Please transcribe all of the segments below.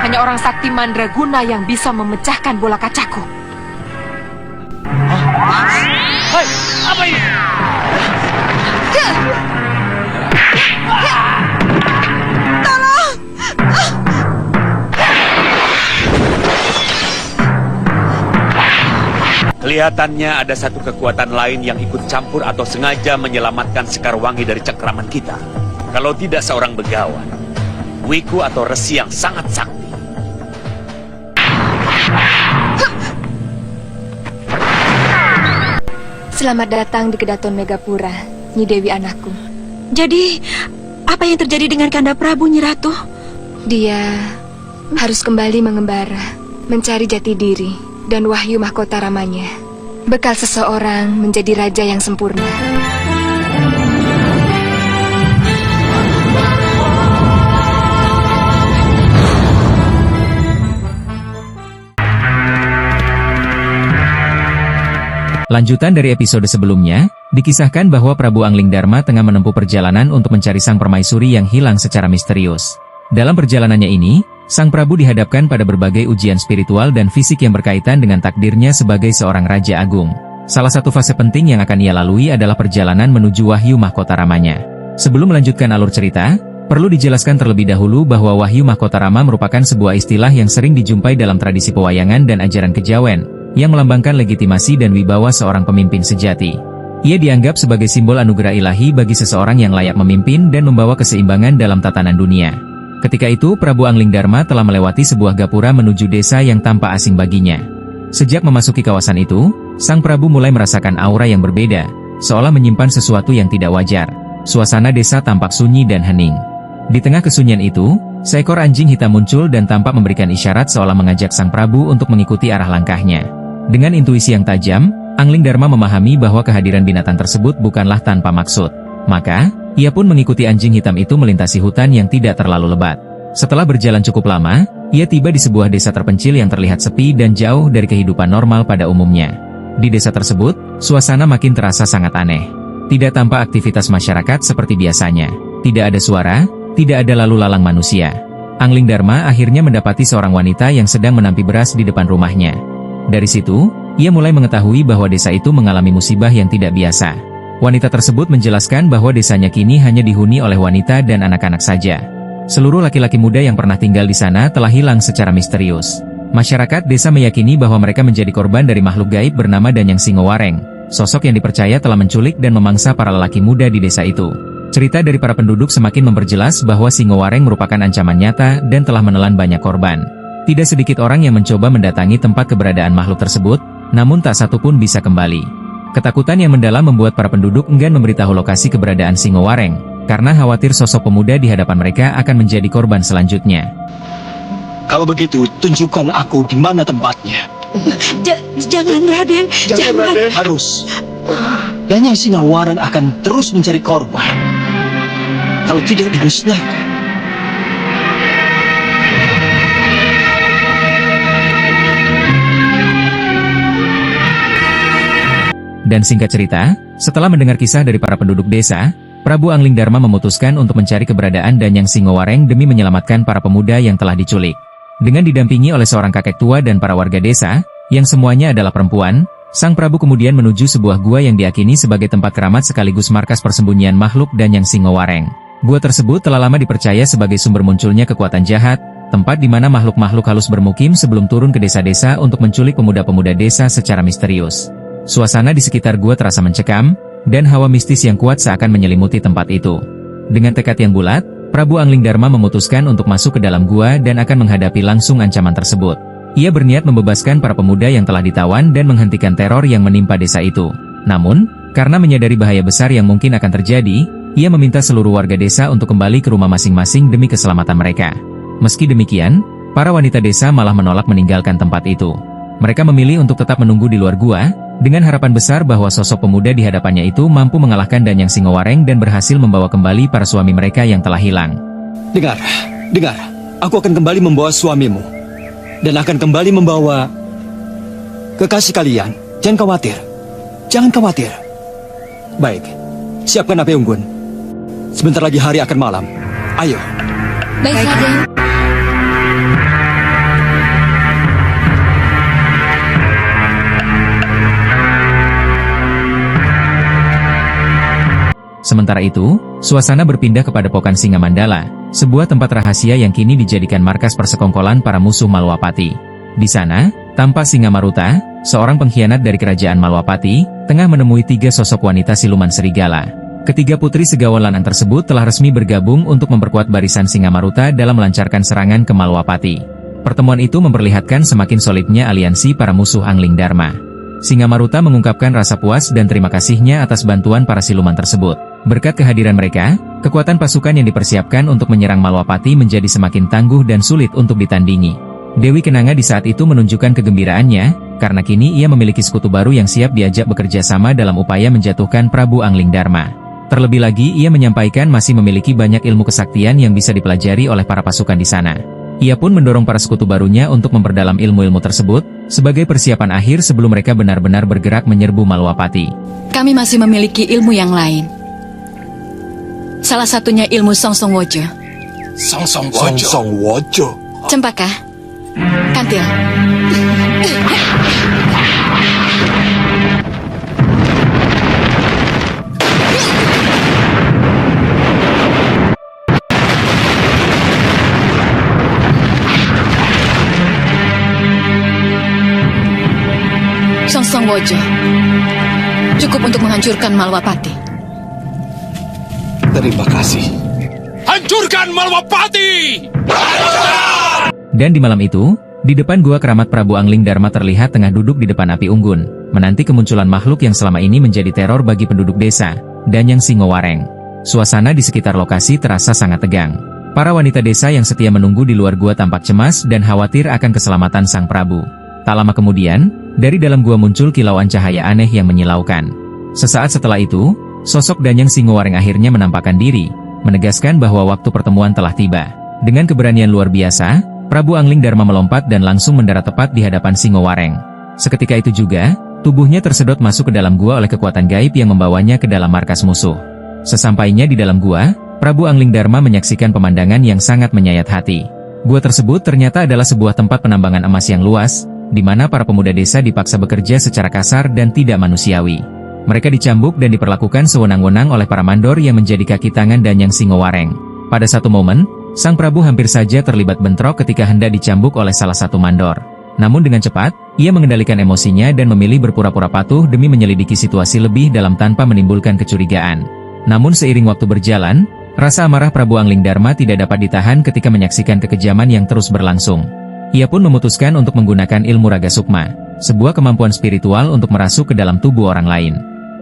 Hanya orang sakti mandraguna yang bisa memecahkan bola kacaku. Hei, apa ini? Kelihatannya ada satu kekuatan lain yang ikut campur atau sengaja menyelamatkan Sekarwangi dari cengkraman kita. Kalau tidak seorang begawan, Wiku atau resi yang sangat sakti. Selamat datang di Kedaton Megapura, Nyi Dewi anakku. Jadi, apa yang terjadi dengan Kanda Prabu, Nyi Ratu? Dia harus kembali mengembara, mencari jati diri dan wahyu mahkota ramanya. Bekal seseorang menjadi raja yang sempurna. Lanjutan dari episode sebelumnya, dikisahkan bahwa Prabu Angling Dharma tengah menempuh perjalanan untuk mencari sang permaisuri yang hilang secara misterius. Dalam perjalanannya ini, sang Prabu dihadapkan pada berbagai ujian spiritual dan fisik yang berkaitan dengan takdirnya sebagai seorang Raja Agung. Salah satu fase penting yang akan ia lalui adalah perjalanan menuju Wahyu Mahkota Ramanya. Sebelum melanjutkan alur cerita, perlu dijelaskan terlebih dahulu bahwa Wahyu Mahkota Rama merupakan sebuah istilah yang sering dijumpai dalam tradisi pewayangan dan ajaran kejawen, yang melambangkan legitimasi dan wibawa seorang pemimpin sejati. Ia dianggap sebagai simbol anugerah ilahi bagi seseorang yang layak memimpin dan membawa keseimbangan dalam tatanan dunia. Ketika itu, Prabu Angling Dharma telah melewati sebuah gapura menuju desa yang tampak asing baginya. Sejak memasuki kawasan itu, sang Prabu mulai merasakan aura yang berbeda, seolah menyimpan sesuatu yang tidak wajar. Suasana desa tampak sunyi dan hening. Di tengah kesunyian itu, seekor anjing hitam muncul dan tampak memberikan isyarat seolah mengajak sang Prabu untuk mengikuti arah langkahnya. Dengan intuisi yang tajam, Angling Dharma memahami bahwa kehadiran binatang tersebut bukanlah tanpa maksud. Maka, ia pun mengikuti anjing hitam itu melintasi hutan yang tidak terlalu lebat. Setelah berjalan cukup lama, ia tiba di sebuah desa terpencil yang terlihat sepi dan jauh dari kehidupan normal pada umumnya. Di desa tersebut, suasana makin terasa sangat aneh. Tidak tampak aktivitas masyarakat seperti biasanya. Tidak ada suara, tidak ada lalu lalang manusia. Angling Dharma akhirnya mendapati seorang wanita yang sedang menampi beras di depan rumahnya. Dari situ, ia mulai mengetahui bahwa desa itu mengalami musibah yang tidak biasa. Wanita tersebut menjelaskan bahwa desanya kini hanya dihuni oleh wanita dan anak-anak saja. Seluruh laki-laki muda yang pernah tinggal di sana telah hilang secara misterius. Masyarakat desa meyakini bahwa mereka menjadi korban dari makhluk gaib bernama Danyang Singowareng, sosok yang dipercaya telah menculik dan memangsa para lelaki muda di desa itu. Cerita dari para penduduk semakin memperjelas bahwa Singowareng merupakan ancaman nyata dan telah menelan banyak korban. Tidak sedikit orang yang mencoba mendatangi tempat keberadaan makhluk tersebut, namun tak satu pun bisa kembali. Ketakutan yang mendalam membuat para penduduk enggan memberitahu lokasi keberadaan Singowareng, karena khawatir sosok pemuda di hadapan mereka akan menjadi korban selanjutnya. Kalau begitu, tunjukkan aku di mana tempatnya. Jangan, Raden. Jangan, Raden. Harus. Danyang Singowareng akan terus mencari korban. Kalau tidak dimusnahkan. Dan singkat cerita, setelah mendengar kisah dari para penduduk desa, Prabu Angling Dharma memutuskan untuk mencari keberadaan Danyang Singowareng demi menyelamatkan para pemuda yang telah diculik. Dengan didampingi oleh seorang kakek tua dan para warga desa, yang semuanya adalah perempuan, sang Prabu kemudian menuju sebuah gua yang diyakini sebagai tempat keramat sekaligus markas persembunyian makhluk Danyang Singowareng. Gua tersebut telah lama dipercaya sebagai sumber munculnya kekuatan jahat, tempat di mana makhluk-makhluk halus bermukim sebelum turun ke desa-desa untuk menculik pemuda-pemuda desa secara misterius. Suasana di sekitar gua terasa mencekam, dan hawa mistis yang kuat seakan menyelimuti tempat itu. Dengan tekad yang bulat, Prabu Angling Dharma memutuskan untuk masuk ke dalam gua dan akan menghadapi langsung ancaman tersebut. Ia berniat membebaskan para pemuda yang telah ditawan dan menghentikan teror yang menimpa desa itu. Namun, karena menyadari bahaya besar yang mungkin akan terjadi, ia meminta seluruh warga desa untuk kembali ke rumah masing-masing demi keselamatan mereka. Meski demikian, para wanita desa malah menolak meninggalkan tempat itu. Mereka memilih untuk tetap menunggu di luar gua, dengan harapan besar bahwa sosok pemuda di hadapannya itu mampu mengalahkan Danyang Singowareng dan berhasil membawa kembali para suami mereka yang telah hilang. Dengar, aku akan kembali membawa suamimu. Dan akan kembali membawa kekasih kalian. Jangan khawatir. Baik, siapkan api unggun. Sebentar lagi hari akan malam. Ayo. Baik, Raden. Sementara itu, suasana berpindah kepada Pokan Singa Mandala, sebuah tempat rahasia yang kini dijadikan markas persekongkolan para musuh Malwapati. Di sana, tampak Singa Maruta, seorang pengkhianat dari kerajaan Malwapati, tengah menemui 3 sosok wanita siluman serigala. Ketiga putri segawalanan tersebut telah resmi bergabung untuk memperkuat barisan Singa Maruta dalam melancarkan serangan ke Malwapati. Pertemuan itu memperlihatkan semakin solidnya aliansi para musuh Angling Dharma. Singa Maruta mengungkapkan rasa puas dan terima kasihnya atas bantuan para siluman tersebut. Berkat kehadiran mereka, kekuatan pasukan yang dipersiapkan untuk menyerang Malwapati menjadi semakin tangguh dan sulit untuk ditandingi. Dewi Kenanga di saat itu menunjukkan kegembiraannya, karena kini ia memiliki sekutu baru yang siap diajak bekerja sama dalam upaya menjatuhkan Prabu Angling Dharma. Terlebih lagi ia menyampaikan masih memiliki banyak ilmu kesaktian yang bisa dipelajari oleh para pasukan di sana. Ia pun mendorong para sekutu barunya untuk memperdalam ilmu-ilmu tersebut, sebagai persiapan akhir sebelum mereka benar-benar bergerak menyerbu Malwapati. Kami masih memiliki ilmu yang lain. Salah satunya ilmu Songsong Wojo. Songsong Wojo. Cempaka, Kantil. Songsong Wojo cukup untuk menghancurkan Malwapati. Terima kasih. Hancurkan Malwapati! Dan di malam itu, di depan gua keramat Prabu Angling Dharma terlihat tengah duduk di depan api unggun, menanti kemunculan makhluk yang selama ini menjadi teror bagi penduduk desa, Danyang Singowareng. Suasana di sekitar lokasi terasa sangat tegang. Para wanita desa yang setia menunggu di luar gua tampak cemas dan khawatir akan keselamatan sang Prabu. Tak lama kemudian, dari dalam gua muncul kilauan cahaya aneh yang menyilaukan. Sesaat setelah itu, sosok Danyang Singowareng akhirnya menampakkan diri, menegaskan bahwa waktu pertemuan telah tiba. Dengan keberanian luar biasa, Prabu Angling Dharma melompat dan langsung mendarat tepat di hadapan Singowareng. Seketika itu juga, tubuhnya tersedot masuk ke dalam gua oleh kekuatan gaib yang membawanya ke dalam markas musuh. Sesampainya di dalam gua, Prabu Angling Dharma menyaksikan pemandangan yang sangat menyayat hati. Gua tersebut ternyata adalah sebuah tempat penambangan emas yang luas, di mana para pemuda desa dipaksa bekerja secara kasar dan tidak manusiawi. Mereka dicambuk dan diperlakukan sewenang-wenang oleh para mandor yang menjadi kaki tangan Danyang Singowareng. Pada satu momen, sang Prabu hampir saja terlibat bentrok ketika hendak dicambuk oleh salah satu mandor. Namun dengan cepat, ia mengendalikan emosinya dan memilih berpura-pura patuh demi menyelidiki situasi lebih dalam tanpa menimbulkan kecurigaan. Namun seiring waktu berjalan, rasa amarah Prabu Angling Dharma tidak dapat ditahan ketika menyaksikan kekejaman yang terus berlangsung. Ia pun memutuskan untuk menggunakan ilmu Raga Sukma, sebuah kemampuan spiritual untuk merasuk ke dalam tubuh orang lain.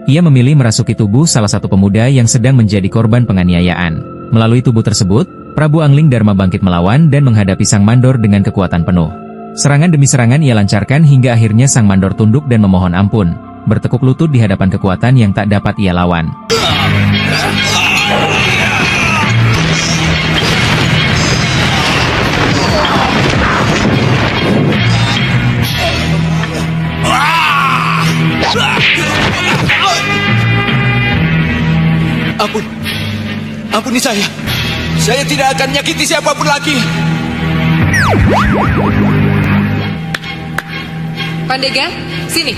Ia memilih merasuki tubuh salah satu pemuda yang sedang menjadi korban penganiayaan. Melalui tubuh tersebut, Prabu Angling Dharma bangkit melawan dan menghadapi sang mandor dengan kekuatan penuh. Serangan demi serangan ia lancarkan hingga akhirnya sang mandor tunduk dan memohon ampun, bertekuk lutut di hadapan kekuatan yang tak dapat ia lawan. Ampuni saya. Saya tidak akan menyakiti siapapun lagi. Pandega, sini.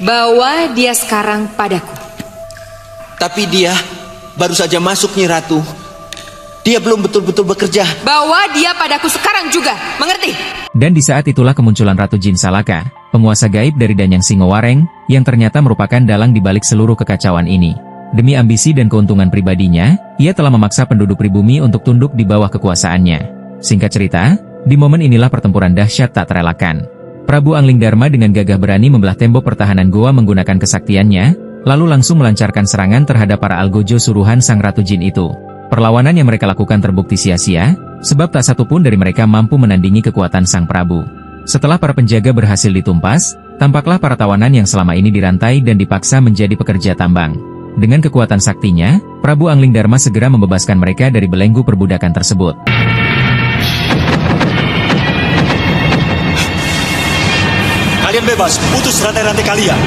Bawa dia sekarang padaku. Tapi dia baru saja masuk, Nyi Ratu. Dia belum betul-betul bekerja. Bawa dia padaku sekarang juga, mengerti? Dan di saat itulah kemunculan Ratu Jin Salaka, penguasa gaib dari Danyang Singowareng, yang ternyata merupakan dalang di balik seluruh kekacauan ini. Demi ambisi dan keuntungan pribadinya, ia telah memaksa penduduk pribumi untuk tunduk di bawah kekuasaannya. Singkat cerita, di momen inilah pertempuran dahsyat tak terelakkan. Prabu Angling Dharma dengan gagah berani membelah tembok pertahanan goa menggunakan kesaktiannya, lalu langsung melancarkan serangan terhadap para algojo suruhan sang Ratu Jin itu. Perlawanan yang mereka lakukan terbukti sia-sia, sebab tak satu pun dari mereka mampu menandingi kekuatan sang Prabu. Setelah para penjaga berhasil ditumpas, tampaklah para tawanan yang selama ini dirantai dan dipaksa menjadi pekerja tambang. Dengan kekuatan saktinya, Prabu Angling Dharma segera membebaskan mereka dari belenggu perbudakan tersebut. Kalian bebas, putus rantai-rantai kalian.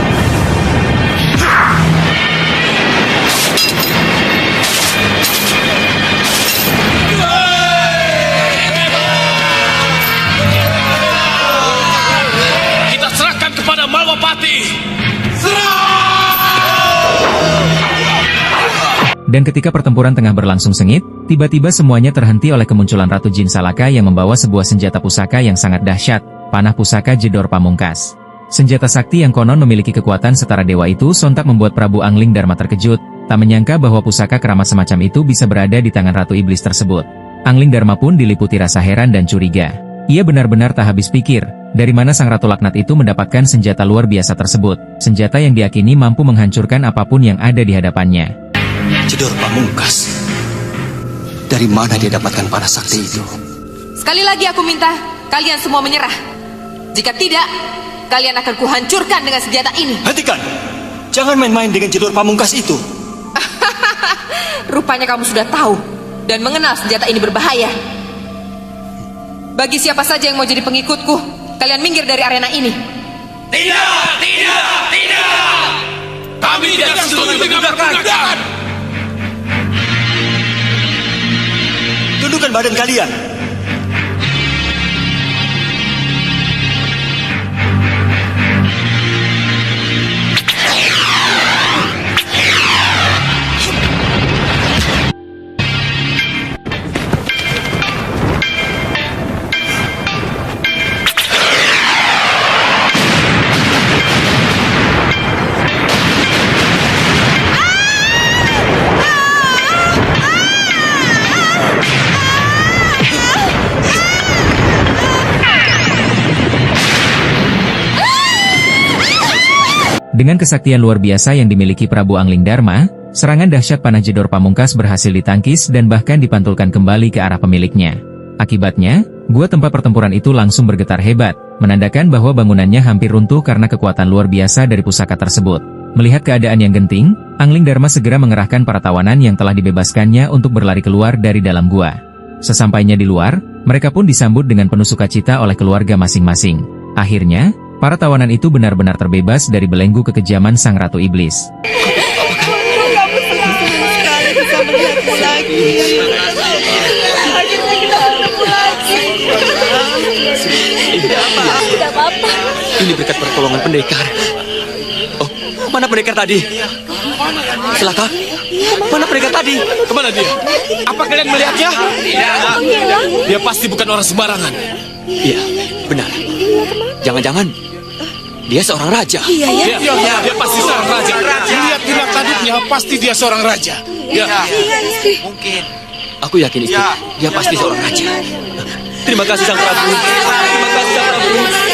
Dan ketika pertempuran tengah berlangsung sengit, tiba-tiba semuanya terhenti oleh kemunculan Ratu Jin Salaka yang membawa sebuah senjata pusaka yang sangat dahsyat, panah pusaka Jedor Pamungkas. Senjata sakti yang konon memiliki kekuatan setara dewa itu sontak membuat Prabu Angling Dharma terkejut, tak menyangka bahwa pusaka keramat semacam itu bisa berada di tangan Ratu Iblis tersebut. Angling Dharma pun diliputi rasa heran dan curiga. Ia benar-benar tak habis pikir, dari mana sang Ratu Laknat itu mendapatkan senjata luar biasa tersebut, senjata yang diyakini mampu menghancurkan apapun yang ada di hadapannya. Jedor Pamungkas. Dari mana dia dapatkan panah sakti itu? Sekali lagi aku minta kalian semua menyerah. Jika tidak, kalian akan kuhancurkan dengan senjata ini. Hentikan! Jangan main-main dengan Jedor Pamungkas itu. Rupanya kamu sudah tahu dan mengenal senjata ini berbahaya. Bagi siapa saja yang mau jadi pengikutku, kalian minggir dari arena ini. Tidak! Kami tidak setuju dengan perbudakan! Tundukkan badan kalian. Dengan kesaktian luar biasa yang dimiliki Prabu Angling Dharma, serangan dahsyat panah Jedor Pamungkas berhasil ditangkis dan bahkan dipantulkan kembali ke arah pemiliknya. Akibatnya, gua tempat pertempuran itu langsung bergetar hebat, menandakan bahwa bangunannya hampir runtuh karena kekuatan luar biasa dari pusaka tersebut. Melihat keadaan yang genting, Angling Dharma segera mengerahkan para tawanan yang telah dibebaskannya untuk berlari keluar dari dalam gua. Sesampainya di luar, mereka pun disambut dengan penuh sukacita oleh keluarga masing-masing. Akhirnya, para tawanan itu benar-benar terbebas dari belenggu kekejaman Sang Ratu Iblis. Ini berkat pertolongan pendekar. Oh, mana pendekar tadi? Selaka? Mana pendekar tadi? Kemana dia? Apa kalian melihatnya? Tidak. Dia pasti bukan orang sembarangan. Iya, benar. Jangan-jangan dia seorang raja. Dia pasti seorang raja. Lihat tindak tanduknya, pasti dia seorang raja. Mungkin. Aku yakin itu. Dia pasti seorang raja. Terima kasih Sang Prabu. Terima kasih Sang Prabu.